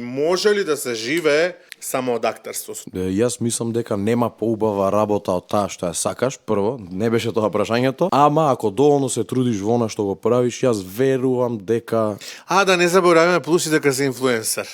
Може ли да се живее само од актерство? Јас мислам дека нема поубава работа од таа што ја сакаш, прво, не беше тоа прашањето, ама ако доволно се трудиш во она што го правиш, јас верувам дека... Да не забораваме плюс и дека си инфлуенсер.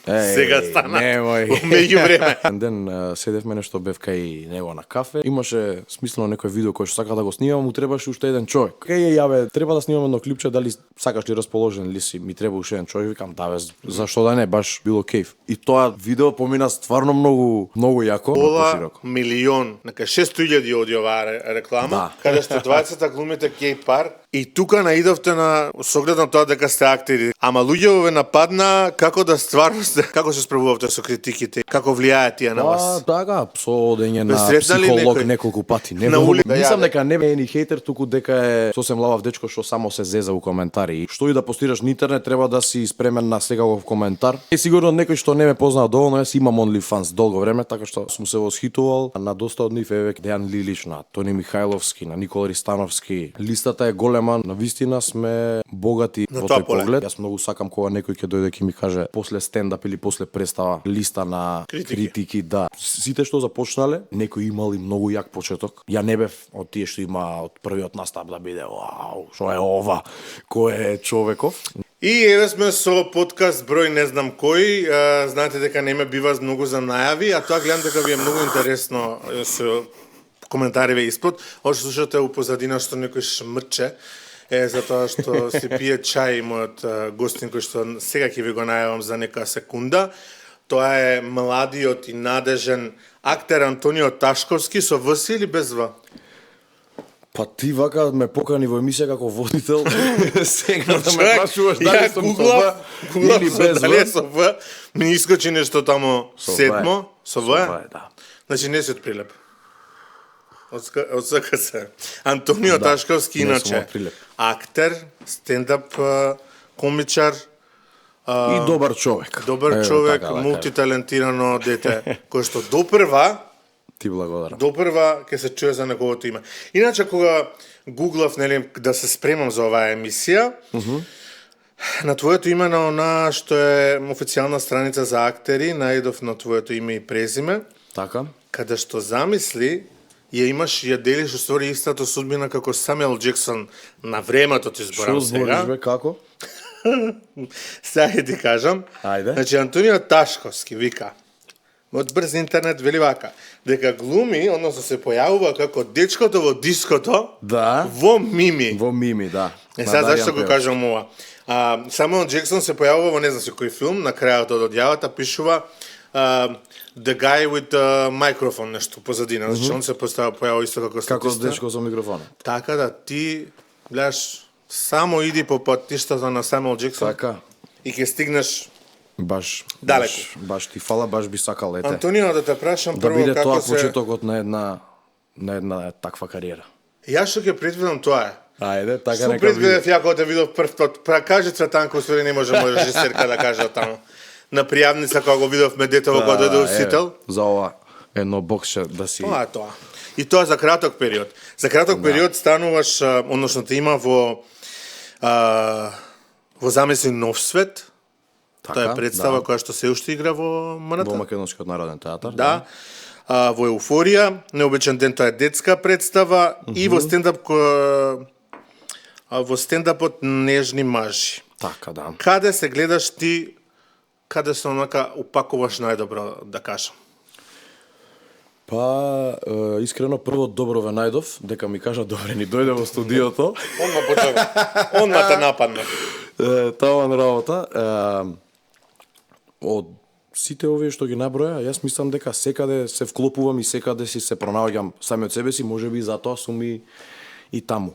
Сега стана. Немој. Меѓу време. Еден ден седевме нешто бев кај него на кафе, имаше смислено некој видео кој што сака да го снимам, му требаше уште еден човек. Кај јаве, треба да снимаме едно клипче, дали сакаш ли, расположен ли си, ми треба уште еден човек, викам да бе, зашто да не, баш било кејф. И тоа видео помина стварно многу јако. Пола милион, нека 600.000 оди оваа реклама, каде сте 20 глумите геј пар, и тука наидовте на соглед на тоа дека сте актери. Ама луѓе ве нападна како да стварно сте, како се справувавте со критиките, како влијаат тие на вас? Така, со одење на психолог неколку пати. Не мислам дека не е ни хейтер, туку дека е сосем лавав дечко што само се зеза у коментари. Што и да постираш на интернет, треба да си спремен на секаков коментар. И сигурно некој што не ме познава доволно, јас имам OnlyFans долго време, така што сум се восхитувал на доста од нив, еве Дејан Лилич, на Тони Михајловски, на Никола Ристановски. Листата е голема, навистина сме богати во тој поглед. Јас многу сакам кога некој ќе дојде ќе ми каже после стендап или после представа листа на критики, да. Сите што започнале, некој имал и многу јак почеток. Ја не бев од тие што има од првиот настап да биде вау, што е ова, кој е човеков. И еве сме со подкаст број не знам кој, знаете дека не ме бива многу за најави, а тоа гледам дека ви е многу интересно со коментариве испод. Ошто слушате у позадина што некој шмрче, затоа што си пие чај мојот гостин кој што сега ќе ви го најавам за нека секунда. Тоа е младиот и надежен актер Антонио Ташковски, со В или без В? Па ти вака ме покани во емисија како водител, сега да ме прашуваш дали сум со В или без В. Дали е со В, ми искочи нешто тамо седмо, со В, да. Значи не си од Прилеп. Од СКС. Антонио Ташковски, иначе, актер, стендап комичар, и добар човек. Добар човек, мултиталентирано дете, кој што допрва ти благодарам. Допрва ќе се чуе за неговото име. Иначе кога гуглав, нели, да се спремам за оваа емисија, на твоето име на она што е официјална страница за актери, најдов на твоето име и презиме. Така. Каде што замисли, ја делиш устори истата судбина како Самуел Джексон на времето, ти зборам сега. Што збориш бе, како? Сега ќе ти кажам. Ајде. Значи, Антонио Ташковски вика, од брз интернет вели вака, дека глуми, односно се појавува како дечкото во диското, да, во Мими. Во Мими, да. Сега зашто го кажам ова? Самуел Джексон се појавува во не знам се кој филм, на крајот од одјавата пишува The guy with the microphone, нешто позадина, значи он се појавува исто како статиста. Како дечко со микрофон. Така да ти гледаш, само иди по патиштата на Самуел Джексон. Така. И ќе стигнеш баш далеко. Баш ти фала, баш би сакал ете. Антонио, да те прашам прво како како тоа почетокот на една таква кариера. Јас што ќе предвидам тоа е. Ајде, така што нека предвидев ја кога те видов прв пат. Кажи Цветанко, ствари не може моја режисерка да каже таму. На пријавница кога го видовме детево кога дојде усител. За ова едно боксче да си. Тоа е тоа. И тоа за краток период. За краток период стануваш, односно те има во Замисли нов свет. Така, тоа е представа која што се уште игра во МНТ. Во Македонскиот народен театар. Да. Во Еуфорија, Необичен ден, тоа е детска представа, и во стендапот Нежни мажи. Така, да. Каде се гледаш ти, каде се онака упакуваш најдобро, да кажам? Па, искрено, прво добро ве најдов, дека ми кажа добре ни дојде во студиото. Онма почека, онма те нападна. Тоа работа. Од сите овие што ги наброја, јас мислам дека секаде се вклопувам и секаде си се пронаоѓам сами од себе си, можеби затоа сум и таму.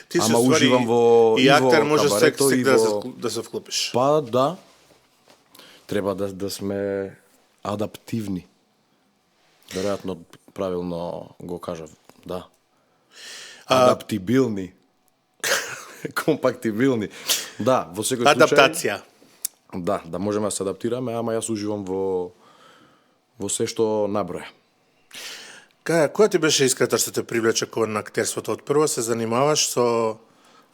Ти се ама уживам во и актер може кабарето, да се вклопиш. Па да. Треба да сме адаптивни. Веројатно правилно го кажав, да. Адаптибилни. Компактибилни. Да, во секој случај. Адаптација. Да можеме да се адаптираме, ама јас уживам во се што наброја. Која ти беше искрата што те привлече кон актерството? Од прво се занимаваш со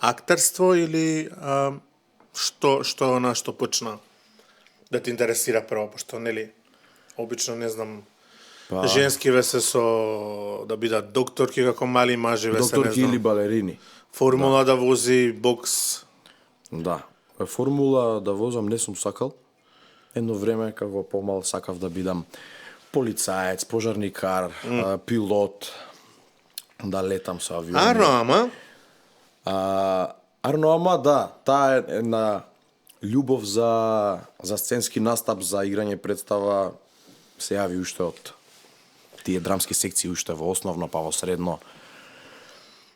актерство или што почна да те интересира прво, пошто нели обично не знам женскиве се со да бидат докторки како мали, маживе се не докторки знам. или балерини. Формула да вози, бокс. Да. Формула да возам не сум сакал. Едно време како помал сакав да бидам полицаец, пожарникар, пилот, да летам со авиони. Арно, ама да, таа е една љубов за сценски настап, за играње представа се јави уште од тие драмски секции уште во основно, па во средно.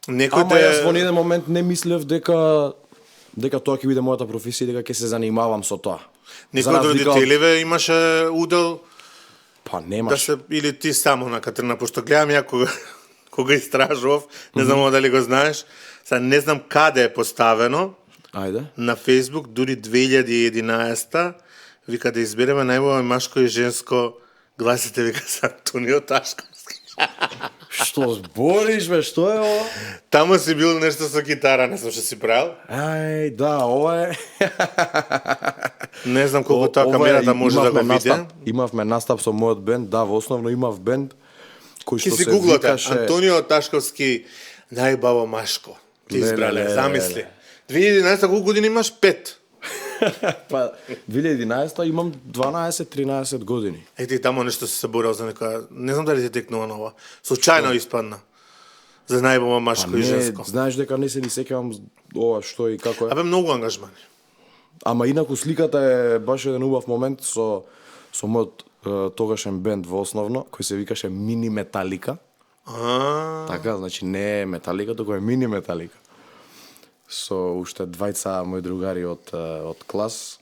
Ама јас во еден момент не мислев дека тоа ќе биде мојата професија и дека ќе се занимавам со тоа. Некој од родителиве имаше удел? Па немаш. Да се, или ти само на Катерина, пошто гледам ја кога истражував, не знам дали го знаеш, сега не знам каде е поставено. Ајде. На Facebook, дури 2011-та, вика да избереме најубаво машко и женско, гласите вика за Антонио Ташковски. Што збориш, бе, што е ова? Таму си бил нешто со китара, не знам што си правил. Ај, да, ова е... Не знам колку тоа камерата може да го види. Имавме настап со мојот бенд, да, во основно имав бенд кој што се викаше... Антонио Ташковски, најбаво машко. Ти избрале, замисли. 2011 колку години имаш? 5. Па, 2011 имам 12-13 години. Ти тамо нешто се борал за некоја... Не знам дали ти текнува нова. Случајно испадна. За најбаво машко и женско. Знаеш дека не се ни сеќавам ова што и како е. Абе, многу ангажмани. Ама инаку сликата е баш еден убав момент со мојот тогашен бенд во основно, кој се викаше Мини Металика. Така, значи не е Металика, туку е Мини Металика. Со уште двајца мои другари од клас.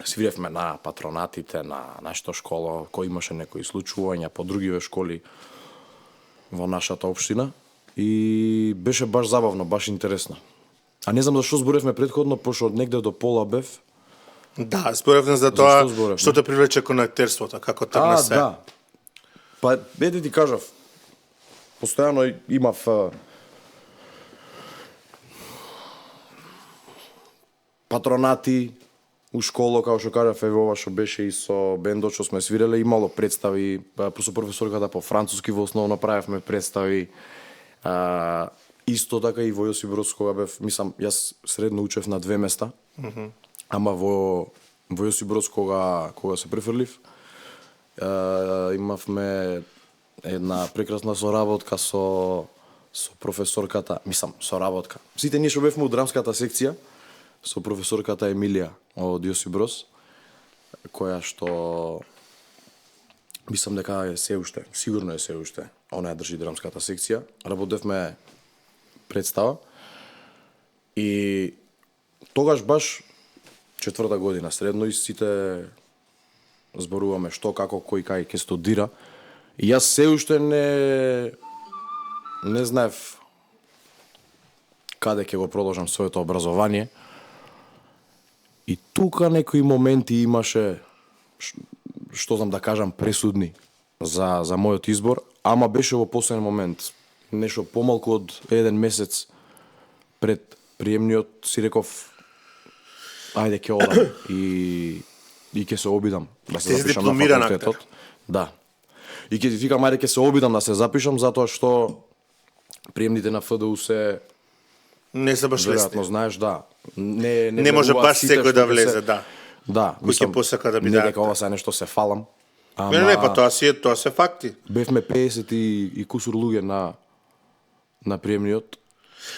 Свиревме на патронатите на нашата школа, кој имаше некои случувања по другиве школи во нашата општина. И беше баш забавно, баш интересно. А не знам зашто зборевме претходно, пошто од негде до пола бев. Да, зборевме за тоа што те привлече кон актерството, како тргна се. Да. Па, еде ти кажав, постојано имав патронати у школа, како што кажав, ова што беше и со бендот што сме свиреле, имало представи, со професорката по француски во основно правевме представи. Исто така и во Јосип Брос, кога бев, мислам, јас средно учев на 2 места, ама во Јосип Брос кога се префрлив, имавме една прекрасна соработка со професорката, мислам, соработка. Сите ние што бевме у драмската секција, со професорката Емилија од Јосип Брос, која што мислам дека е се уште, сигурно е се уште, она ја држи драмската секција. Работевме представа и тогаш баш 4-та година средно и сите зборуваме што, како, кој, кај ќе студира. И јас се уште не знаев каде ќе го продолжам своето образование. И тука некои моменти имаше, што знам да кажам, пресудни за мојот избор, ама беше во последен момент. Нешто помалку од 1 месец пред приемниот си реков ајде ќе одам и ќе се обидам да се запишам на факултетот. Да. И ќе викам ајде ќе се обидам да се запишам затоа што приемните на ФДУ се не се баш лесни. Веројатно знаеш, да. Не може баш секој да влезе, да. Да, мислам, кој ќе посака да биде. Не дека ова се нешто се фалам. Не, па тоа се факти. Бевме 50 и кусур луѓе на приемниот.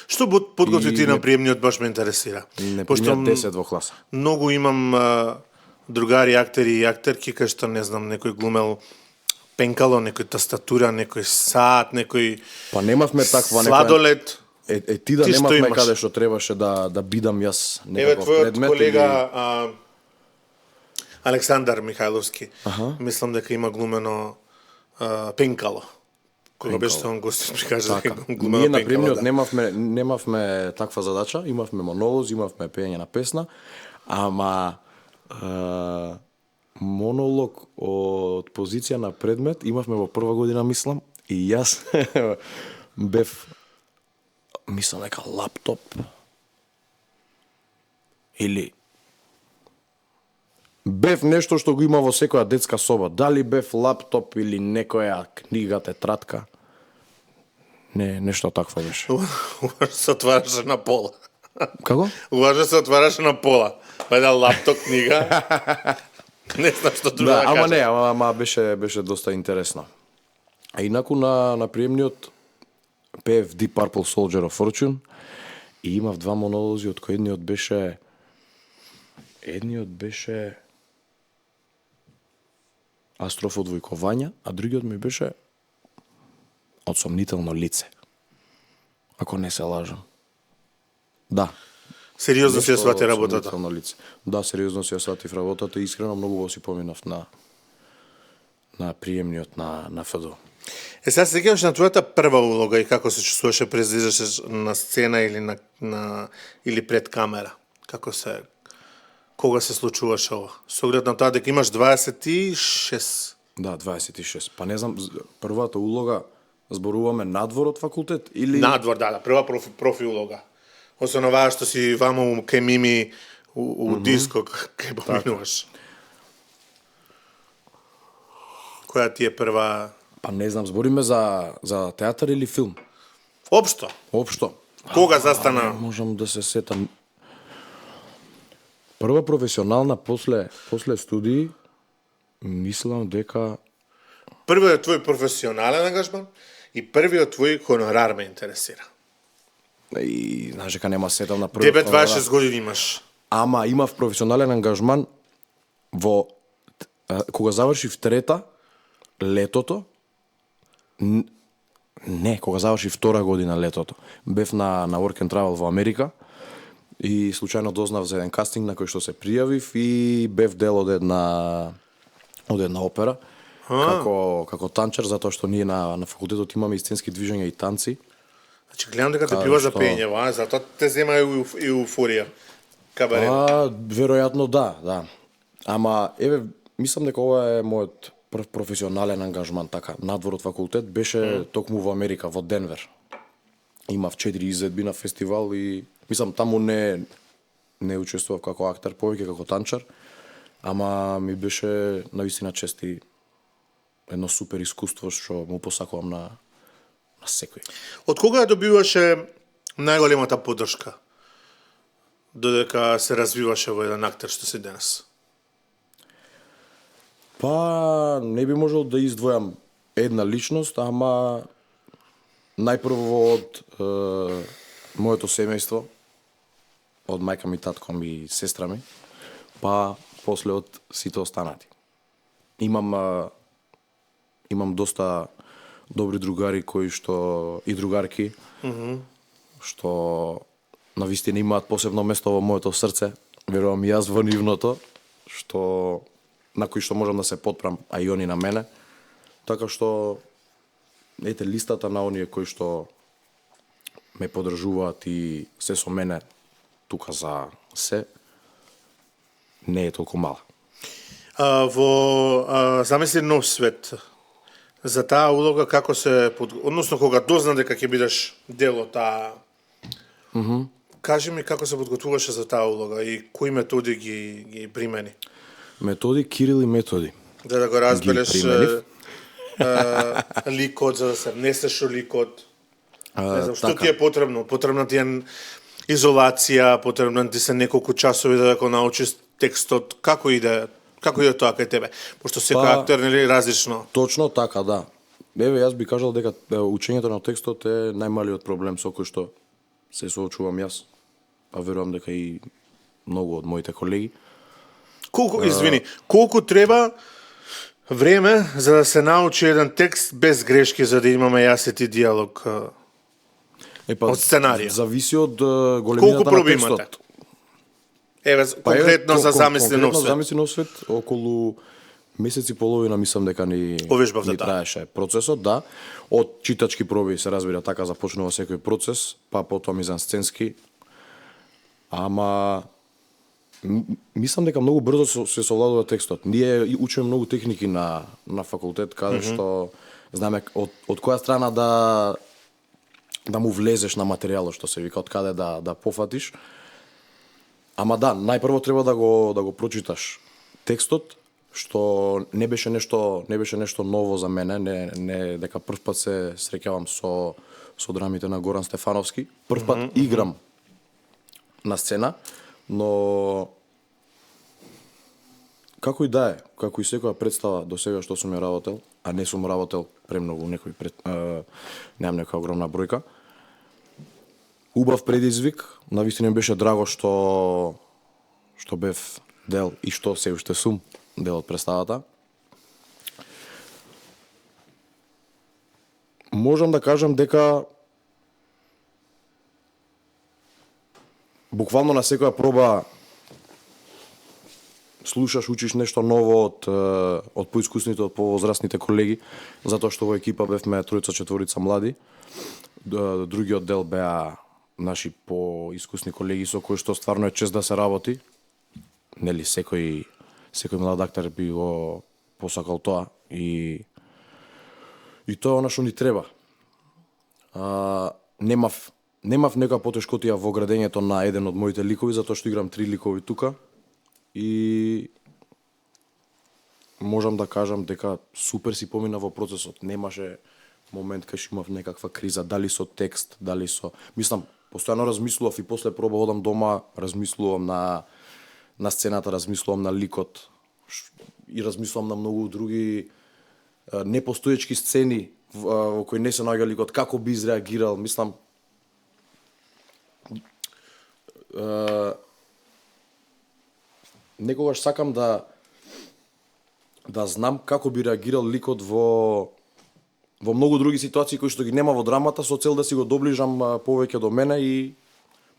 Што подготви ти на приемниот баш ме интересира. Не примиат 10 во класа. Многу имам другари, актери и актерки, кај што не знам, некој глумел пенкало, некој тастатура, некој саат, некој па немавме таква сладолед. Ти да немавме каде што требаше да бидам јас некаков предмет. Еве твојот колега Александар Михајловски, мислам дека има глумено пенкало. Кога беше он гост, ми кажа дека глумено ние на пенкало. приемниот немавме таква задача, имавме монолози, имавме пеење на песна, ама монолог од позиција на предмет имавме во прва година, мислам, и јас бев, мислам дека лаптоп или Бев нешто што го има во секоја детска соба. Дали бев лаптоп или некоја книга, тетрадка. Не, нешто такво беше. Уважно се отвараше на пола. Како? Уважно се отвараше на пола. Па една лаптоп книга. Не знам што друго да кажам. Ама не, ама беше доста интересно. А инаку на приемниот пеев Deep Purple Soldier of Fortune и имав два монолози, од кои едниот беше Астроф одвојкувања, а другиот ми беше Од сомнително лице. Ако не се лажам. Да. Сериозно си ја свати работата. Да, сериозно си ја сватив работата и искрено многу го си поминав на приемниот на ФДО. Сега се сеќаваш на твојата прва улога и како се чувствуваше пред да излезеш на сцена или или пред камера? Кога се случуваше ова? Со оглед на тоа дека имаш 26. Да, 26. Па не знам, првата улога зборуваме надвор од факултет или надвор, да, прва профи улога. Освен оваа што си вамо кај Мими у диско кај поминуваш. Која ти е прва? Па не знам, збориме за театар или филм? Општо. Кога застана? Можам да се сетам. Прва професионална после студии, мислам дека првиот твој професионален ангажман и првиот твој хонорар ме интересира. И знаеш дека нема сетам на првиот. 26 години имаш. Ама имав професионален ангажман кога завршив трета летото. Не, кога завршив втора година летото. Бев на Work and Travel во Америка и случајно дознав за еден кастинг на кој што се пријавив и бев дел од една опера. Како танчар, затоа што ние на факултетот имаме сценски движења и танци. Значи гледам дека те пива за пење, затоа те зема и еуфорија. Кабаре. Веројатно да. Ама мислам дека ова е мојот прв професионален ангажман така. Надвор од факултет беше токму во Америка, во Денвер. Имав 4 изvedби на фестивал и мислам таму не учествував како актер, повеќе како танчар, ама ми беше навистина чест и едно супер искуство што му посакувам на секој. Од кога ја добиваше најголемата поддршка додека се развиваше во еден актер што си денес? Па не би можел да издвојам една личност, ама најпрво од моето семејство, од мајка ми, татко ми и сестра ми, па после од сите останати. Имам доста добри другари кои што и другарки што навистина имаат посебно место во моето срце, верувам и јас во нивното, на кои што можам да се потпрам, а и они на мене. Така што листата на оние кои што ме поддржуваат и се со мене тука за се не е толку мала. Замисли нов свет. За таа улога како се односно кога дозна дека ќе бидеш дел од таа. Кажи ми како се подготвуваше за таа улога и кои методи ги примени? Методи Кирил и Методи. Да го разбереш ликот, за да се внесеш у ликот. Не знам, што ти е потребно? Потребна ти е изолација, потребна ти се неколку часови да го научиш текстот. Како иде тоа кај тебе? Пошто секој актер нели различно. Точно така, да. Јас би кажал дека учењето на текстот е најмалиот проблем со кој што се соочувам јас. А верувам дека и многу од моите колеги. Колку треба време за да се научи еден текст без грешки, за да имаме јасен диалог од сценарија? Зависи од големината на текстот. Конкретно за Замисли нов свет. Замисли нов свет, околу месец и половина мислам дека ни траеше процесот, да. Од читачки проби се разбира, така започнува секој процес, па потоа мизансценски. Ама мислам дека многу брзо се совладува текстот. Ние учиме многу техники на факултет, каде што знаме од која страна да му влезеш на материјалот, што се вика, од каде да пофатиш. Ама да, најпрво треба да го прочиташ текстот, што не беше нешто ново за мене, не дека прв пат се среќавам со драмите на Горан Стефановски. Прв пат играм на сцена, но како и да е, како и секоја представа до сега што сум ја работел, а не сум работел премногу, немам нека огромна бројка. Убав предизвик, навистина беше драго што бев дел и што се уште сум дел од представата. Можам да кажам дека буквално на секоја проба слушаш, учиш нешто ново од поискусните, од повозрастните колеги, затоа што во екипа бевме тројца-четворица млади. Другиот дел беа наши поискусни колеги со кои што стварно е чест да се работи. Нели секој млад актер би го посакал тоа и тоа е она што ни треба. Немав нека потешкотија во градењето на еден од моите ликови, затоа што играм 3 ликови тука и можам да кажам дека супер си помина во процесот. Немаше момент кај што имав некаква криза, дали со текст, дали со... Мислам, постојано размислував и после проба одам дома, размислувам на сцената, размислувам на ликот и размислувам на многу други непостоечки сцени во кои не се наоѓа ликот, како би изреагирал, мислам некогаш сакам да знам како би реагирал ликот во многу други ситуации кои што ги нема во драмата, со цел да си го доближам повеќе до мене и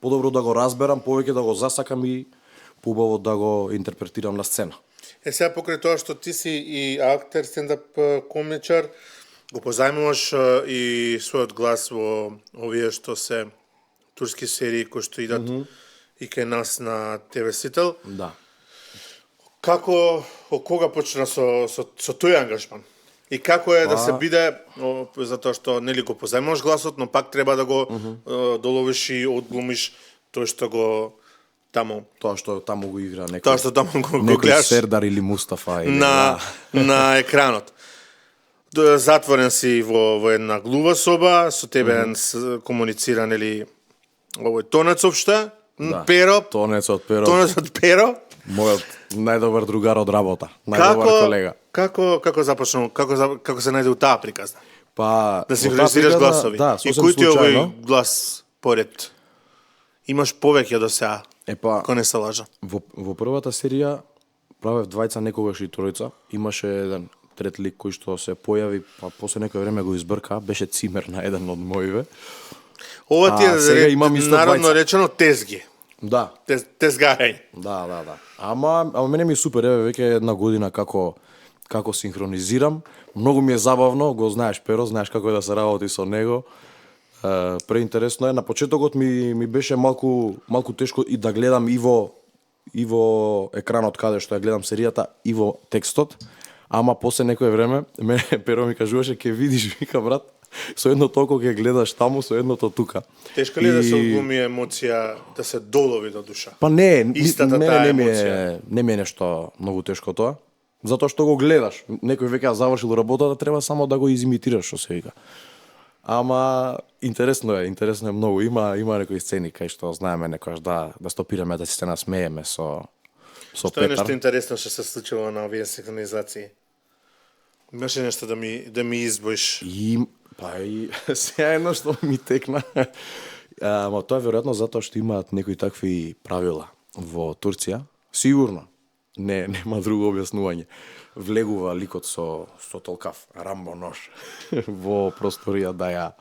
подобро да го разберам, повеќе да го засакам и поубаво да го интерпретирам на сцена. Сега покрај тоа што ти си и актер, стендап комичар, го позајмуваш и својот глас во овие што се турски серии кои што идат и кај нас на ТВ Сител. Да. Како, од кога почна со тој ангажман? И како е да се биде, затоа што нели го позајмуваш гласот, но пак треба да го доловиш и одглумиш тој што го таму. Тоа што таму го игра некој. Тоа што таму го некој гледаш Сердар или Мустафа или на екранот. Затворен си во една глува соба, со тебе комуницира нели овој Тонецов шта? Да. Перо. Тонецот Перо. Мојот најдобар другар од работа, најдобар колега. Како започнал, како се најде у таа приказна? Па да синхронизираш гласови. Да, и кој ти е овој глас поред? Имаш повеќе до сега. Кој не се лажа. Во првата серија правев двајца, некогаш и тројца. Имаше еден трет лик кој што се појави, па после некој време го избрка, беше цимер на еден од моиве. Ова ти е народно речено тезги. Да. Тезгарање. Да. Ама мене ми е супер, еве веќе една година како синхронизирам. Многу ми е забавно, го знаеш Перо, знаеш како е да се работи со него. Преинтересно е. На почетокот ми беше малку тешко и да гледам и во екранот каде што ја гледам серијата и во текстот. Ама после некое време мене Перо ми кажуваше ќе видиш, вика брат, со едно толку ќе гледаш таму, со едното тука. Тешко ли да се одглуми емоција, да се долови до душа? Па не, емоција. Не ми е нешто многу тешко тоа. Затоа што го гледаш. Некој веќе завршил работата, треба само да го изимитираш, што се вика. Ама интересно е многу. Има некои сцени кај што знаеме некојаш да стопираме, да си се насмееме со Петар. Што е нешто интересно што се случило на овие синхронизации? Имаше нешто да ми избоиш? Па и сега едно што ми текна. Ама тоа е веројатно затоа што имаат некои такви правила во Турција. Сигурно. Нема друго објаснување. Влегува ликот со толкав рамбо нож во просторија да ја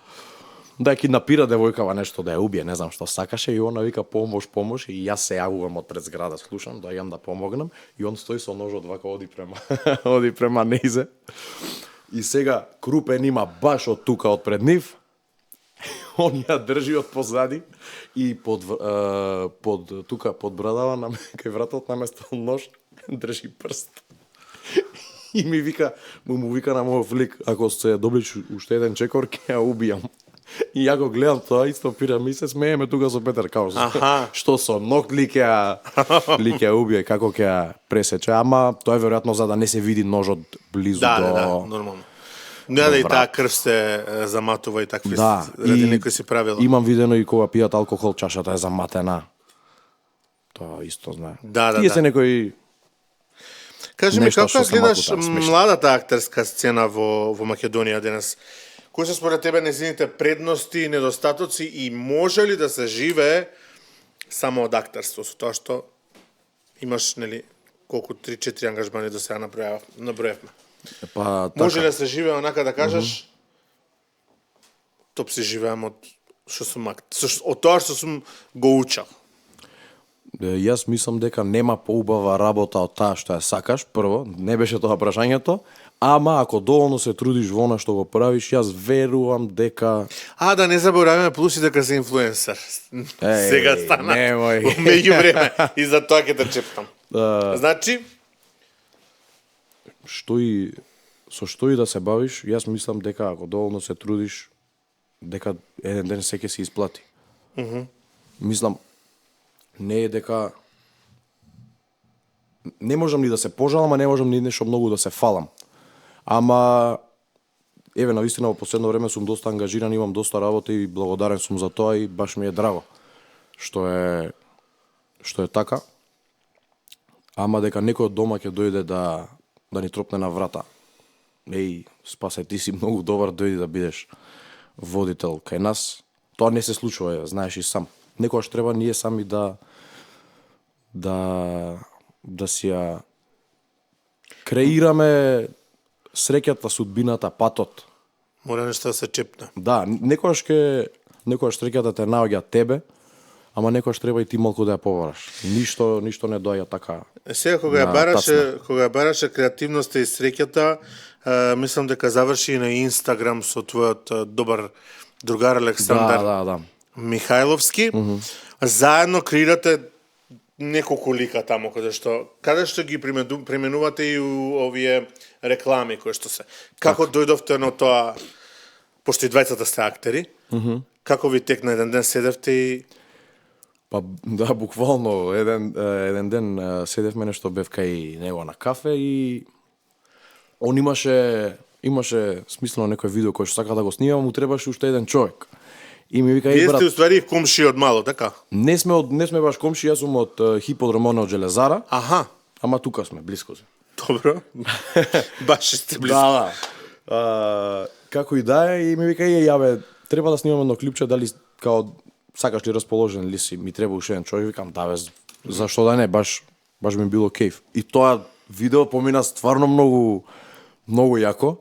киднапира девојкава, нешто да ја убие, не знам што сакаше, и она вика помош и јас се јавувам од пред зграда, слушам, доаѓам да помогнам и он стои со ножот вака оди према неизе. И сега Крупен има баш од тука од пред нив. Он ја држи од позади и под брадава кај вратот наместо нож држи прст. И му вика на мојот лик, ако се доблиш уште еден чекор, ќе ја убијам. И ја го гледам тоа, исто пирам и се смееме тука со Петар као што со ног ли ќе убие, како ќе ја пресече, ама тоа е веројатно за да не се види ножот близу до... Да, нормално. Не да и таа крв се заматува и такви ради некој си правила. Имам видено и кога пијат алкохол, чашата е заматена. Тоа исто знае. Тие се некои... Кажи ми, како гледаш младата актерска сцена во Македонија денес? Кои се според тебе незините предности и недостатоци и може ли да се живее само од актерство, со тоа што имаш, нели, колку 3-4 ангажмани до сега наброевме? Па, така. Може ли да се живее онака да кажеш топ си живеам од тоа што сум го учел? Јас мислам дека нема поубава работа од таа што ја сакаш, прво, не беше тоа прашањето, ама ако доволно се трудиш во она што го правиш, јас верувам дека... Да не забораваме плюс и дека си инфлуенсер. Сега стана меѓу време и за тоа ќе те чептам. Значи? Со што и да се бавиш, јас мислам дека ако доволно се трудиш, дека еден ден се ќе се исплати. Мислам, не е дека... Не можам ни да се пожалам, а не можам ни нешто многу да се фалам. Ама, еве, навистина, во последно време сум доста ангажиран, имам доста работа и благодарен сум за тоа и баш ми е драго што е така. Ама дека некој од дома ќе дојде да ни тропне на врата. Еј, Спасе, ти си многу добар, дојди да бидеш водител кај нас. Тоа не се случува, знаеш и сам. Некогаш треба ние сами да си ја креираме среќата, судбината, патот. Мора нешто да се чепне. Да, некогаш среќата те наоѓа тебе, ама некогаш треба и ти малку да ја побараш. Ништо не доаѓа така. Сега кога ја бараше креативноста и среќата, мислам дека заврши и на Инстаграм со твојот добар другар Александар Михајловски. Заедно креирате неколку лика таму каде што ги применувате и овие реклами кои што се. Како дојдовте на тоа, пошто и двајцата сте актери, како ви текна еден ден седевте и... Па да, буквално еден ден седевме, нешто бев кај него на кафе и он имаше смислено некој видео кој што сака да го снима, му требаше уште еден човек. И ми вика: "Вие сте уствари комши од мало, така?" Не сме баш комши, јас сум од Хиподромона од Железара. Аха. Ама тука сме, близко сме. Добро. Баш сте близко. Да. Како и да е, и ми вика: "Јаве, треба да снимаме едно клипче, дали као сакаш ли, расположен ли си, ми треба уште еден човек." Викам: "Да бе, зашто да не, баш ми било кејф." И тоа видео помина стварно многу јако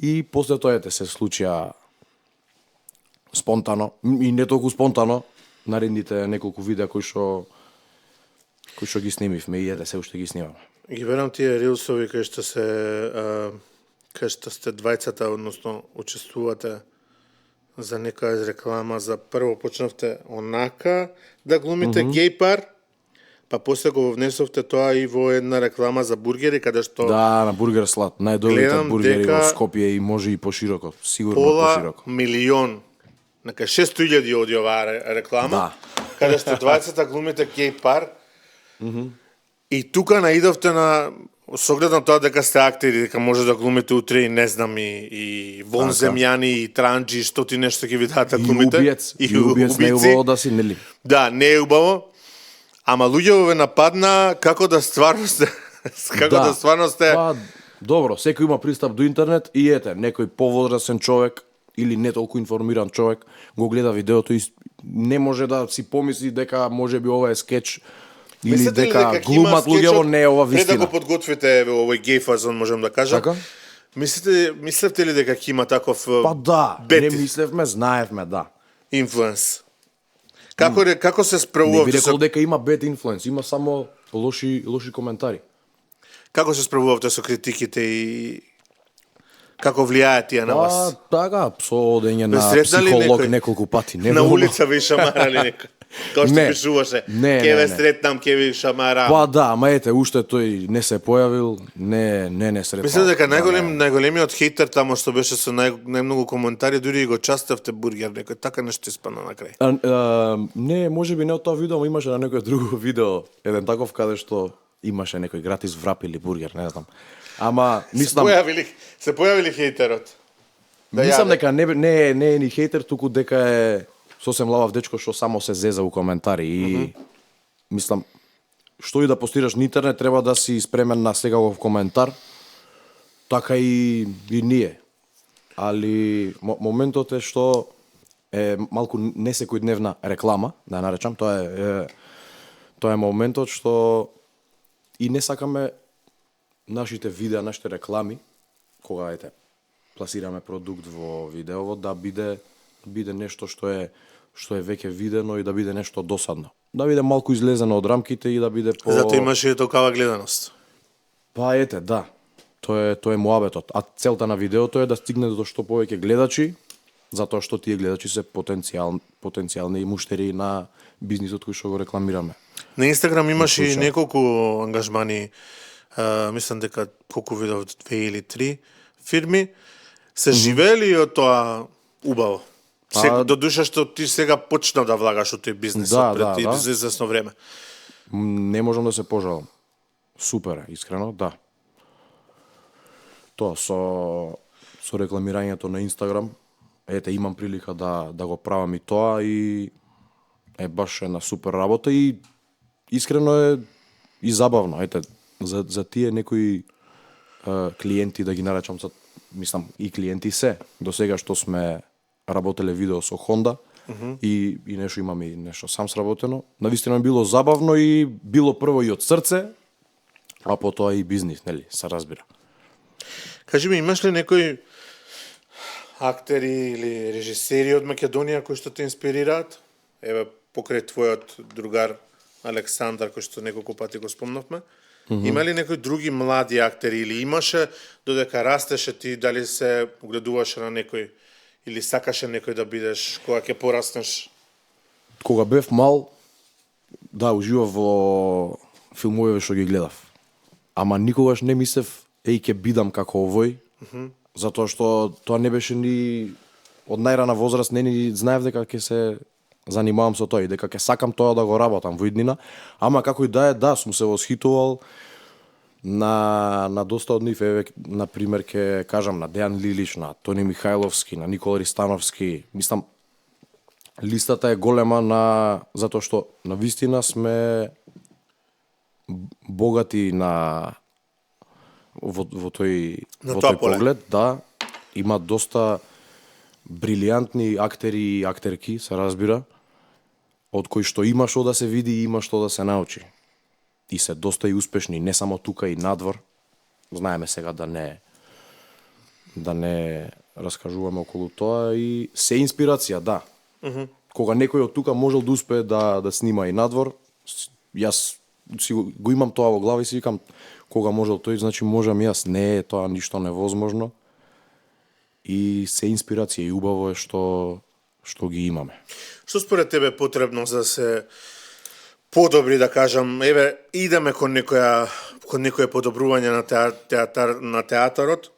и после тоа се случија спонтано, и не толку спонтано, наредните неколку видеа кои што ги снимивме и се уште ги снимаме. Ги верам тие рилсови кај што сте двајцата, односно учествувате за некоја реклама, за прво почнавте онака да глумите геј пар, па после го внесовте тоа и во една реклама за бургери, каде што... Да, на Бургер Слад, најдобрите бургери во Скопје и може и пошироко, сигурно пошироко. Пола милион, нека 600.000 оди оваа реклама, каде што двајцата глумите геј пар, и тука наидовте на соглед на тоа дека сте актери, дека може да глумите утре и не знам и вонземјани и транџи, што ти нешто ќе ви дадат да глумите. И убиец не е убаво да си, нели? Да, не е убаво. Ама луѓето ве нападна како да стварно сте Па, добро, секој има пристап до интернет и ете, некој повозрасен човек или не толку информиран човек го гледа видеото и не може да си помисли дека можеби ова е скеч или дека глумат луѓето, не е ова вистина. Пред да го подготвите овој геј фазон, можам да кажам. Така? Мислевте ли дека ќе има таков Па да, не мислевме, знаевме, да. Инфлуенс. Како се справувавте? Не би рекол дека има бед инфлуенс, има само лоши коментари. Како се справувавте со критиките и како влијаат тие на вас? Така, со одење на психолог неколку пати. На улица ви шамарали некој? Као што Не. пишуваше, Не, ке не, ве не. сретнам, ке ви шамарам. Па да, ама ете, уште тој не се појавил, не сретнал. Мислам дека Да, најголемиот хейтер тамо што беше со најмногу коментари, дури и го частевте бургер, некој така нешто испадна на крај. Не, можеби не од тоа видео, ама имаше на некој друго видео, еден таков каде што имаше некој гратис врап или бургер, не знам. Ама мислам, Се појавили хейтерот. мислам дека не е ни хейтер, туку дека е сосем лавав дечко што само се зеза у коментари и мислам што и да постираш на интернет треба да си спремен на секаков коментар. Така и ние. Али моментот е што е малку не секојдневна реклама, да ја наречам, тоа е моментот што и не сакаме нашите видеа, нашите реклами, кога пласираме продукт во видеово, да биде нешто што е веќе видено и да биде нешто досадно. Да биде малку излезено од рамките и да биде по... Зато имаше и такава гледаност. Па ете, да. Тоа е муабетот. А целта на видеото е да стигне до што повеќе гледачи, затоа што тие гледачи се потенцијални муштери на бизнисот кој што го рекламираме. На Инстаграм имаше и неколку ангажмани, мислам дека колку видов 2 или 3 фирми се живеели од тоа убаво. До душа што ти сега почна да влагаш од тој бизнес пред известно време. Не можам да се пожалам. Супер е, искрено, да. Тоа со рекламирањето на Инстаграм, ете имам прилика да го правам и тоа и е баш една супер работа и искрено е и забавно. Ете, за тие некои клиенти, да ги наречам, мислам и клиенти се, до сега што сме работеле видео со Honda и нешто имам и нешто сам сработено. Навистина било забавно и било прво и од срце, а потоа и бизнис, нели, се разбира. Кажи ми, имаш ли некои актери или режисери од Македонија кои што те инспирираат? Еве, покрај твојот другар Александар, кој што неколку пати го спомнавме. Има ли некои други млади актери или имаше додека растеше ти, дали се огледуваше на некој или сакаше некој да бидеш кога ќе пораснеш? Кога бев мал, да, уживав во филмовите што ги гледав. Ама никогаш не мислев, ќе бидам како овој, затоа што тоа не беше ни од најрана возраст, не ни знаев дека ќе се занимавам со тоа и дека ќе сакам тоа да го работам во иднина, ама како и да е, да, сум се восхитувал на доста од нив, еве, на пример ќе кажам на Дејан Лилич, на Тони Михајловски, на Никола Ристановски. Мислам, листата е голема затоа што навистина сме богати во тој поглед, да, има доста брилијантни актери и актерки, се разбира, од кои што има што да се види и има што да се научи. И се доста и успешни, не само тука и надвор. Знаеме сега да не раскажуваме околу тоа и се инспирација, да. Кога некој од тука можел да успее да снима и надвор, јас си го имам тоа во глава и си викам, кога можел тој, значи можам јас. Не е тоа ништо невозможно. И се инспирација и убаво е што ги имаме. Што според тебе е потребно за да се подобри, да кажам, еве, идеме кон некое подобрување на театарот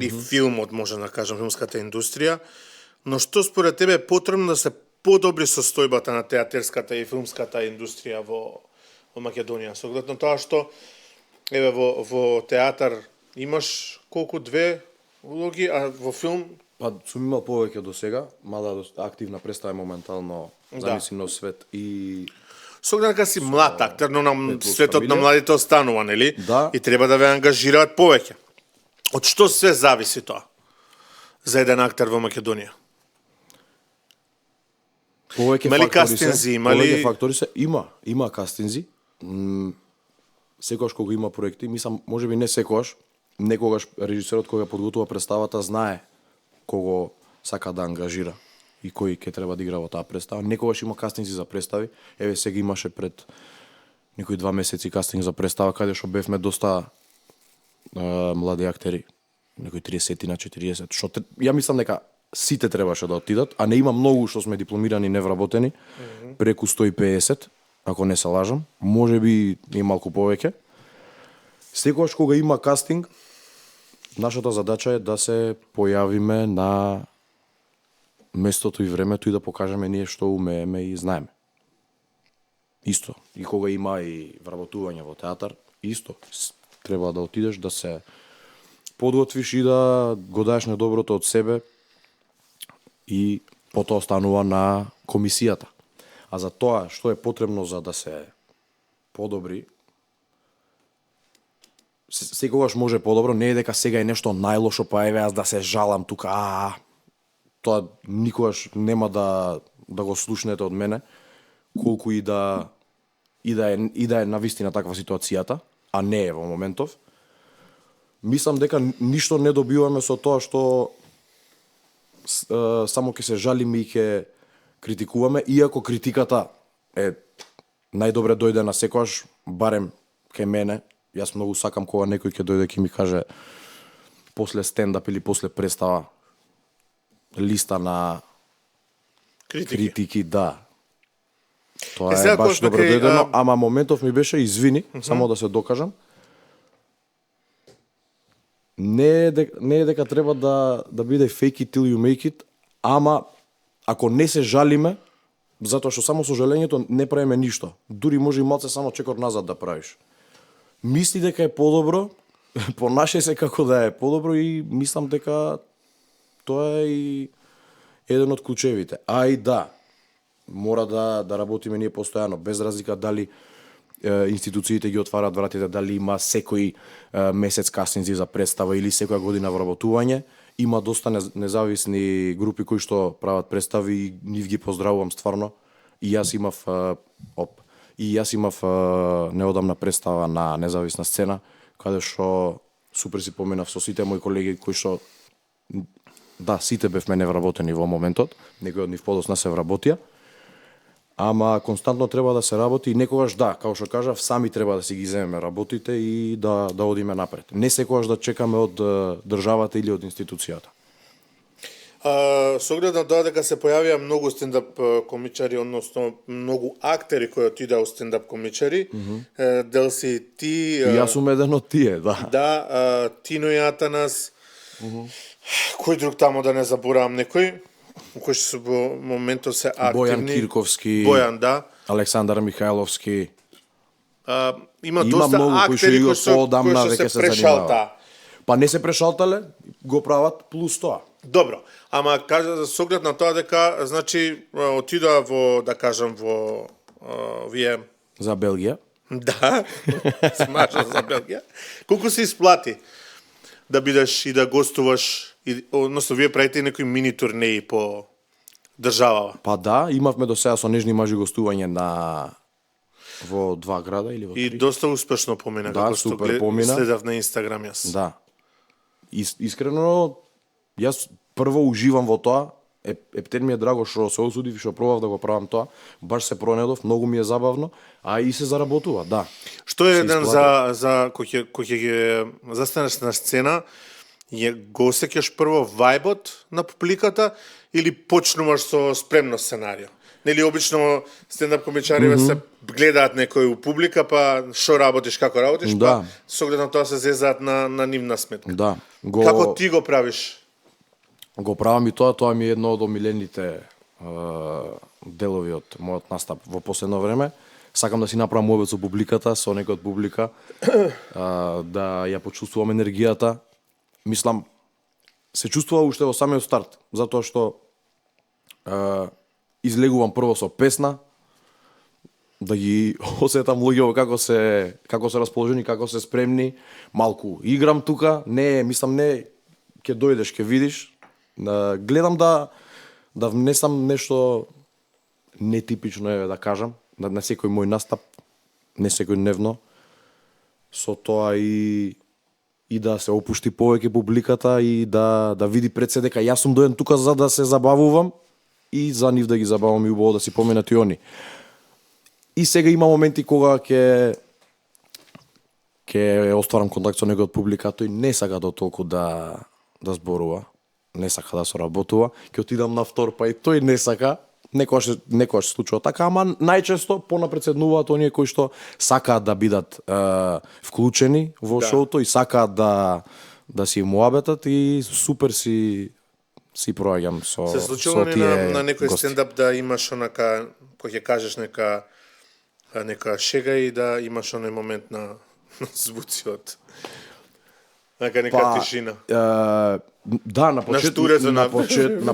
и филмот, може да кажам, филмската индустрија, но што според тебе е потребно да се подобри состојбата на театерската и филмската индустрија во Македонија? Со оглед на тоа што, еве, во театар имаш колку 2 улоги, а во филм? Па, сум имал повеќе до сега, мада активна представа моментално замислено свет и... Со оглед дека си млад актер, но на светот на младите останува, нели? Да. И треба да ве ангажираат повеќе. Од што се зависи тоа за еден актер во Македонија? Повеќе фактори се? Има кастинзи. Секогаш кога има проекти, мислам, можеби не секогаш, некогаш режисерот кога подготвува представата знае кого сака да ангажира и кој ќе треба да игра во таа представа. Некогаш има кастинзи за представи. Еве сега имаше пред некои 2 месеци кастинг за представа каде што бевме доста млади актери, некои 30 на 40. Што ја мислам дека сите требаше да отидат, а не има многу што сме дипломирани невработени, преку 150, ако не се лажам, може би и малку повеќе. Секогаш кога има кастинг, нашата задача е да се појавиме на местото и времето и да покажеме ние што умееме и знаеме. Исто. И кога има и вработување во театар, исто. Треба да отидеш да се подготвиш и да го даеш недоброто од себе и потоа останува на комисијата. А за тоа што е потребно за да се подобри, секогаш може подобро, не е дека сега е нешто најлошо, па еве аз да се жалам тука, тоа никогаш нема да го слушнете од мене, колку и да е навистина таква ситуацијата, а не е во моментов. Мислам дека ништо не добиваме со тоа што само ќе се жалиме и ќе критикуваме, иако критиката е најдобре дојде на секојаш, барем кај мене. Јас многу сакам кога некој ќе дојде ќе ми каже после стендап или после представа листа на критики, да. Тоа е баш добро дојдено, ама моментов ми беше извини, само да се докажам. Не е дека треба да биде fake it till you make it, ама ако не се жалиме, затоа што само со жалењето не правиме ништо. Дури може и малце само чекор назад да правиш. Мисли дека е подобро, понашај се како да е подобро и мислам дека тоа е и еден од клучевите. А и да, мора да работиме ние постојано, без разлика дали институциите ги отварат вратите, дали има секој месец кастинзи за представа или секоја година вработување. Има доста независни групи кои што прават представи и нив ги поздравувам стварно. И јас имав неодамна представа на независна сцена, каде што супер си поминав со сите мои колеги кои што да, сите бевме невработени во моментот, некои од нив подосна се вработија. Ама константно треба да се работи и некогаш да, како што кажав, сами треба да си ги земеме работите и да одиме напред. Не секогаш да чекаме од државата или од институцијата. Со оглед на тоа дека се појавија многу стендап комичари, односно многу актери кои отидаа у стендап комичари, дел си ти... Јас сум еден од тие, да. Да, Тино и Атанас, кој друг тамо да не заборавам некој, кои што во моментот се активни. Бојан Кирковски, Бојан, да. Александар Михајловски. Има доста актери кои што се прешалта. Па не се прешалтале, го прават плюс тоа. Добро, ама кажа со оглед на тоа дека значи отидоа во, да кажам, во вие за Белгија. Да, смачно за Белгија. Колку се исплати да бидеш и да гостуваш, односно вие правите некои мини турнеи по државава? Па да, имавме до сега со Нежни мажи гостување во 2 града или во 3. И доста успешно помина, да, како што следав на Инстаграм јас. Да. Искрено, јас прво уживам во тоа, ептен ми е драго што се осудив и што пробав да го правам тоа, баш се пронедов, многу ми е забавно, а и се заработува, да. Што е еден за кој ќе ги застанеш на сцена, го осеќаш прво вајбот на публиката или почнуваш со спремно сценарио? Нели обично стендап комичариве се гледаат некој у публика, па што работиш, како работиш, да. Па со оглед на тоа се зезаат на нивна сметка. Да. Како ти го правиш? Го правам и тоа ми е едно од омилените делови од мојот настап во последно време. Сакам да си направам муабет со публиката, со некој од публика, да ја почувствувам енергијата. Мислам, се чувствува уште во самиот старт, затоа што излегувам прво со песна, да ги осетам луѓето како се расположени, како се спремни, малку играм тука, мислам ќе дојдеш, ќе видиш. Гледам да внесам нешто нетипично, да кажам, на секој мој настап, не секој дневно, со тоа и да се опушти повеќе публиката и да види пред се дека јас сум доен тука за да се забавувам и за нив да ги забавам и убаво да си поминат и они. И сега има моменти кога ќе остварам контакт со некој од публиката и не сака до толку да зборува. не сака да соработува, ќе отидам на втор, па и тој не сака. Некојаш се случува така, ама најчесто понапред седнуваат оние кои што сакаат да бидат вклучени во шоуто и сакаат да си муабетат и супер си проаѓам со се случува со тие на некој гости. стендап да имаш онака кој ќе кажеш нека шега и да имаш оној момент на звуциот. Нека тишина. Да, на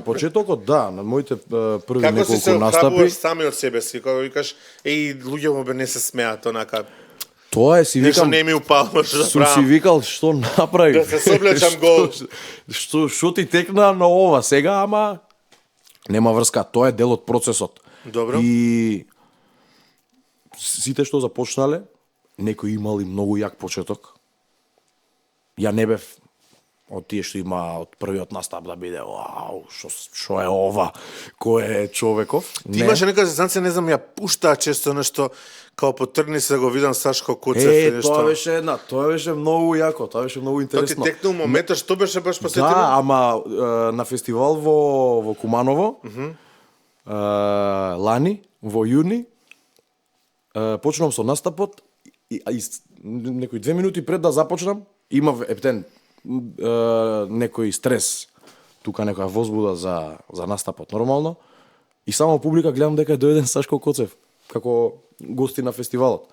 почетокот да, на моите први Како си се неколку настапи. охрабруваш сами од себе си, кога викаш луѓе бе не се смеат онака. Тоа е си Нешто викам. не ми упало што да Сум си правам. викал што направи. Да се соблечам гол. Што ти текна на ова сега, ама нема врска, тоа е дел од процесот. Добро. И сите што започнале, некои имали многу јак почеток. Ја не бев од тие што има од првиот настап да биде вау, што е ова, кој е човеков. Ти имаше нека зезнација, не знам, ја пуштаа често нешто као потргни се да го видам Сашко Коцев или нешто. Тоа беше многу јако, тоа беше многу Тоа ти интересно. текнал моментот, што беше баш посетено? Да, ама на фестивал во Куманово, лани, во јуни, почнувам со настапот и некои 2 минути пред да започнам, имав ептен некој стрес, тука некоја возбуда за настапот нормално, и само публика гледам дека е дојден Сашко Коцев како гости на фестивалот.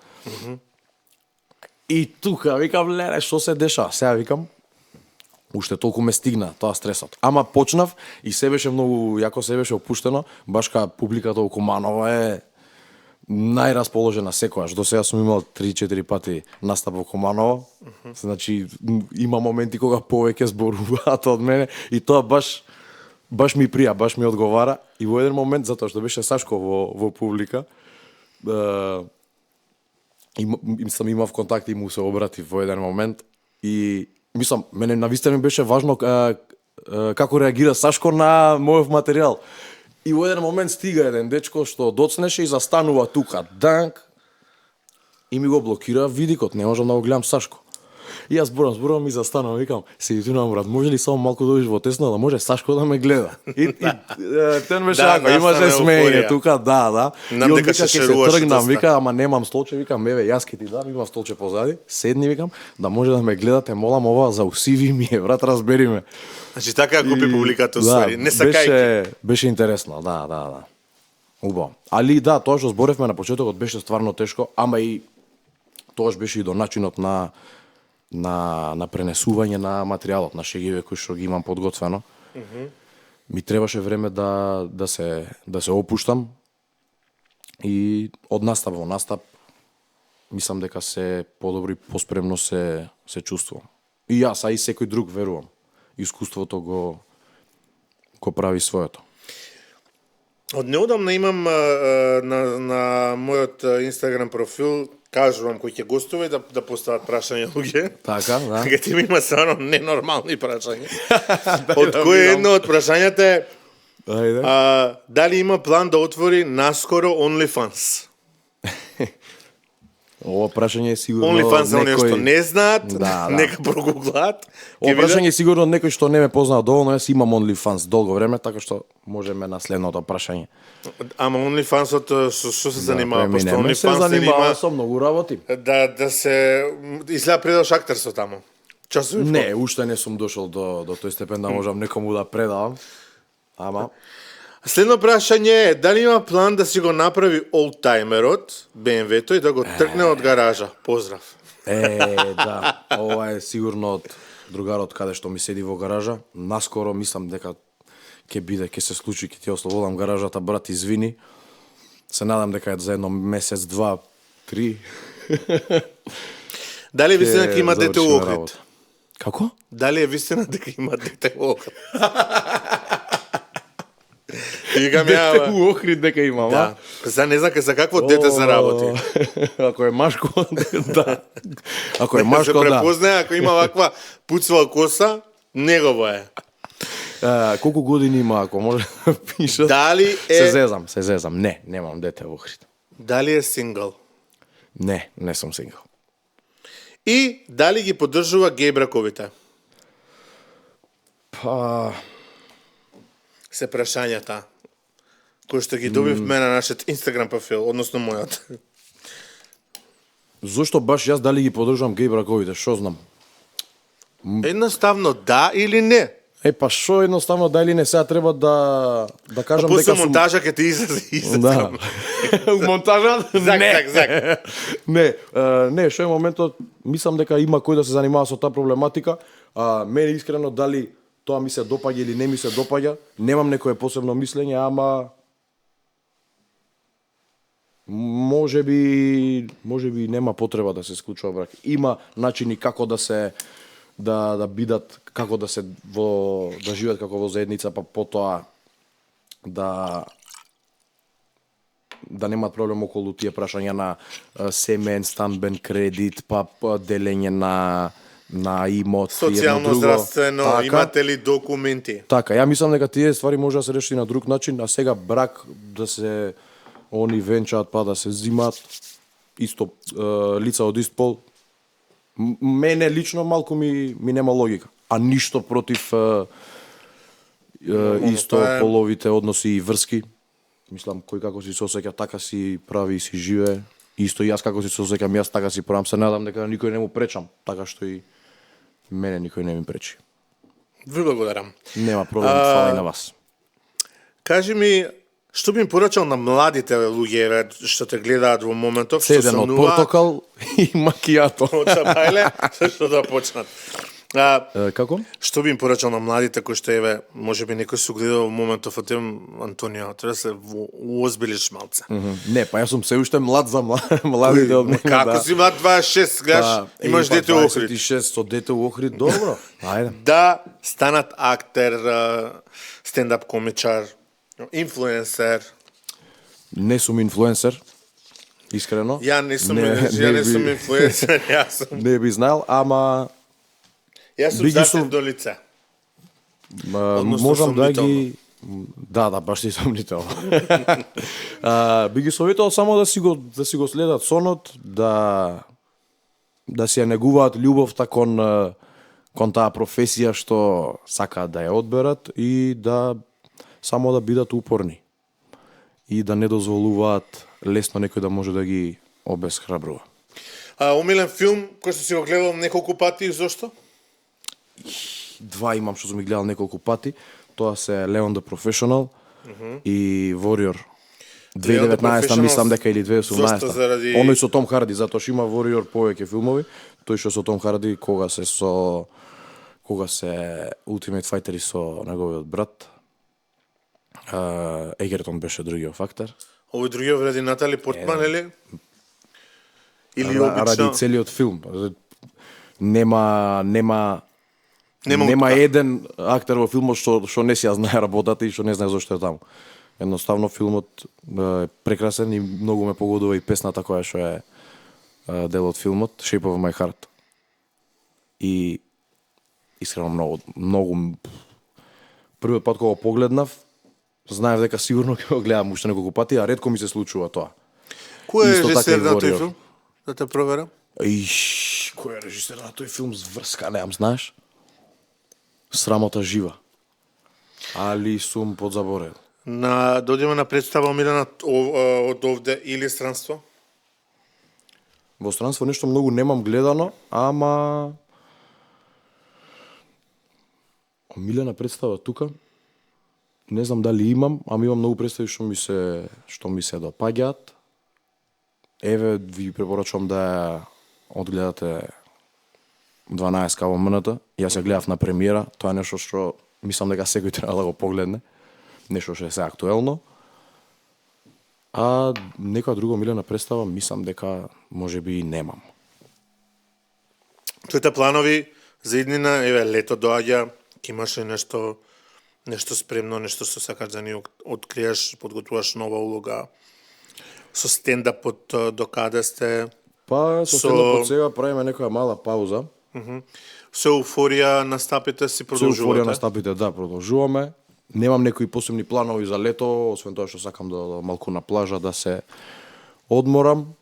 И тука викам, леле, што се дешава? Сега викам, уште толку ме стигна тоа стресот. Ама почнав и се беше многу јако, се беше опуштено, баш ка публиката околу Манова е најрасположена секојаш. До сега сум имал 3-4 пати настап во Команово. Значи има моменти кога повеќе зборуваат од мене и тоа баш ми прија, баш ми одговара и во еден момент затоа што беше Сашко во публика, сам имав контакт и му се обрати во еден момент и мислам, мене навистина ми беше важно како реагира Сашко на мојов материјал. И во еден момент стига еден дечко што доцнеше и застанува тука, данк, и ми го блокира видикот, не можам да го гледам Сашко. И јас зборам и застанувам, викам, Севитунам брат, може ли само малку да во тесно да може Сашко да ме гледа? И тен беше ако имаше смење тука, да. Нам дека се шеруваш. Тргнам, вика, ама немам столче, викам, еве, јас ќе ти дам, имам столче позади, седни, викам, да може да ме гледате, молам ова за усиви ми е, брат, разбери ме. Значи така ја купи публиката усвари, не сакајќи. Беше интересно, да. Убаво. Али да, тоа што зборевме на почетокот беше стварно тешко, ама и тоа беше и до начинот на пренесување на материјалот, на шегиве кои што ги имам подготвено. Ми требаше време да се опуштам и од настап во настап мислам дека се подобри, поспремно се чувствувам. И јас, а и секој друг верувам. Искуството го прави своето. Од неодамна имам на мојот Инстаграм профил, кажувам кој ќе гостува и да постават прашања луѓе. Така, да. Дека ти има стварно ненормални прашања. Од кој едно од прашањата е дали има план да отвори наскоро OnlyFans? Ова прашање е сигурно OnlyFans за оние што не знаат, да. нека прогуглаат. Ова прашање е сигурно некој што не ме познава доволно, јас имам OnlyFans долго време, така што можеме на следното прашање. Ама OnlyFans-от што се занимава? Пошто OnlyFans се занимава со многу работи. Да се изгледа предаш актерство таму. Часови? Не, уште не сум дошол до тој степен да можам некому да предавам. Ама Следно прашање е дали има план да си го направи олдтаймерот BMW-то и да го тргне од гаража. Поздрав. Да, ова е сигурно од другарот каде што ми седи во гаража. Наскоро мислам дека ќе се случи, ќе ти ослободам гаражата, брат, извини. Се надам дека е за едно месец, 2, 3. Дали е вистина дека има дете во Охрид? Како? Дали е вистина дека има дете во Охрид? Дете во Охрид дека има, да. За не знам за какво дете се работи. Ако е машко, да. Ако е машко, да. Се препознае, ако има ваква пуцва коса, негово е. Колку години има, ако може да пишат? Дали е... Се зезам. Не, немам дете во Охрид. Дали е сингл? Не сум сингл. И дали ги поддржува геј браковите? се прашањата кои што ги добивме на нашиот Инстаграм профил, односно мојот. Зошто баш јас дали ги поддржам геј браковите, што знам? Едноставно да или не. Па што едноставно да или не, сега треба да кажам дека сум... монтажа ќе ти излезе. Да. Монтажа? Зак. Не, што е моментот, мислам дека има кој да се занимава со таа проблематика, мене искрено дали тоа ми се допаѓа или не ми се допаѓа, немам некое посебно мислење, ама може би нема потреба да се склучува брак. Има начини како да се да бидат, како да се да живеат како во заедница, па потоа да немаат проблем околу тие прашања на семен, станбен кредит, па делење на имот, социјално здравствено, така, имате ли документи? Така, ја мислам дека тие ствари може да се реши на друг начин, а сега брак да се они венчаат па да се зимаат исто лица од ист пол. Мене лично малку ми нема логика, а ништо против исто половите односи и врски. Мислам, кој како си сосеќа, така си прави и си живее. Исто јас како си сосеќам, јас така си правам. Се надам дека никој не му пречам, така што и мене никој не ми пречи. Ви благодарам. Нема проблем, фала и на вас. Кажи ми, што би им порачал на младите луѓе што те гледаат во моментов, што Седен од портокал и макијато. Очапајле, што да почнат. Како? Што би им порачал на младите кои што може би некој се гледа во моментов од тем, Антонио, треба се уозбилиш малце. Не, па јас сум се уште млад за младите од мене. Како си млад 26, гледаш, имаш дете во Охрид. 26 со дете во Охрид, добро. Ајде. Да станат актер, стендап комичар, инфлуенсер. Не сум инфлуенсер, искрено. Ја не сум инфлуенсер, јас сум. Не би знал, ама Јас сум застив до лице. Можам да ги... Да, баш ти сомнител. Би ги советувал само да си го следат сонот, да си ја негуваат љубовта кон таа професија што сакаат да ја одберат и само да бидат упорни. И да не дозволуваат лесно некој да може да ги обесхрабрува. Омилен филм кој што си го гледал неколку пати и зошто? Два имам што сум ги гледал неколку пати. Тоа се Leon the Professional и Warrior. 2019 мислам дека или 2018. Оној со Том Харди, затоа што има Warrior повеќе филмови. Тој што со Том Харди кога се Ultimate Fighter и со неговиот брат. Егертон беше другиот фактор. Овој другиот вреди Натали Портман или обично? Ради целиот филм. Нема еден актер во филмот што не си ја знае работата и што не знае зошто е таму. Едноставно филмот е прекрасен и многу ме погодува и песната која што е дел од филмот, Shape of My Heart. И искрено многу првиот пат кога погледнав, знаев дека сигурно ќе го гледам уште неколку пати, а ретко ми се случува тоа. Кој е режисер на тој филм? Да те проверам. Кој е режисер на тој филм? Зврска, неам, знаеш? Срамота жива. Али сум подзаборел. Дојдеме на представа омилена од овде или странство? Во странство нешто многу немам гледано, ама омилена представа тука не знам дали имам, ама имам многу представи што ми се допаѓаат. Еве ви препорачувам да ја одгледате 12 КВМ-ната. Јас ја гледав на премиера, тоа е нешто што мислам дека секој треба да го погледне. Нешто што е се актуелно. А некоја друга омилена представа мислам дека можеби и немам. Твоите планови за иднина, еве лето доаѓа, ќе имаш ли нешто спремно, нешто што сакаш да ни откриеш, подготвуваш нова улога со стендапот до каде сте? Па со стендапот сега правиме некоја мала пауза. Со еуфорија настапите си продолжувате? Со еуфорија настапите, да, продолжуваме. Немам некои посебни планови за лето, освен тоа што сакам да малку на плажа да се одморам.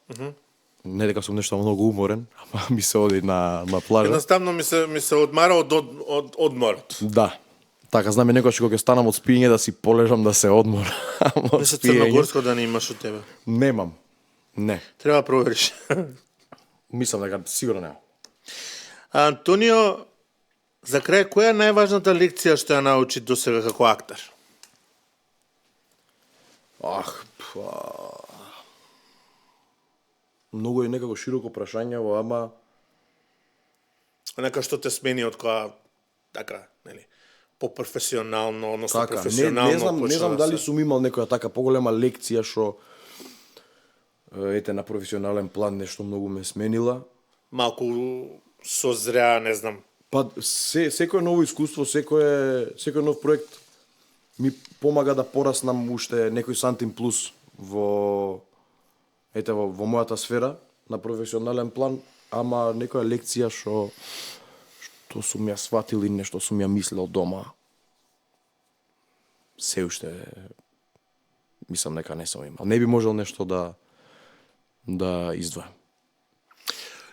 Не дека сум нешто многу уморен, ама ми се оди на плажа. Едноставно ми се одмара од одморот. Да. Така, знаме некојаш кога ќе станам од спиење да си полежам да се одморам од Мисле спиење. црногорско да не имаш од тебе. Немам. Не. Треба да провериш. Мислам дека сигурно нема. Антонио, за крај, која е најважната лекција што ја научи досега како актер? Многу е некако широко прашање, ама Нека што те смени од која, така, нели, по-професионално, односно така, професионално не знам да дали се... сум имал некоја така поголема лекција што ете на професионален план нешто многу ме сменила. Малку созреа, не знам. Па секој ново искуство, секој нов проект ми помага да пораснам уште некој сантим плюс во мојата сфера на професионален план, ама некоја лекција што сум ја сватил и нешто сум ја мислел дома. Се уште мислам дека не сум имал. Не би можел нешто да издвојам.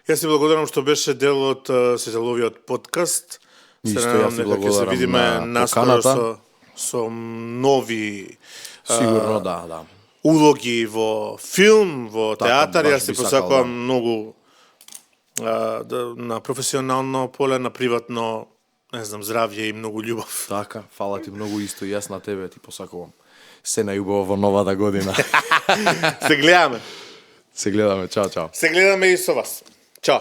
Јас ти благодарам што беше дел од Сетеловиот подкаст. Исто, јас ти благодарам ќе се видиме на наскоро поканата. со нови Сигурно да. улоги во филм, во Така, театар. баш Јас ти би сакал, посакувам многу на професионално поле, на приватно, не знам, здравје и многу љубов. Така, фала ти многу исто и јас на тебе ти посакувам. Се најубаво во новата година. Се гледаме. Се гледаме, чао, чао. Се гледаме и со вас. Чао.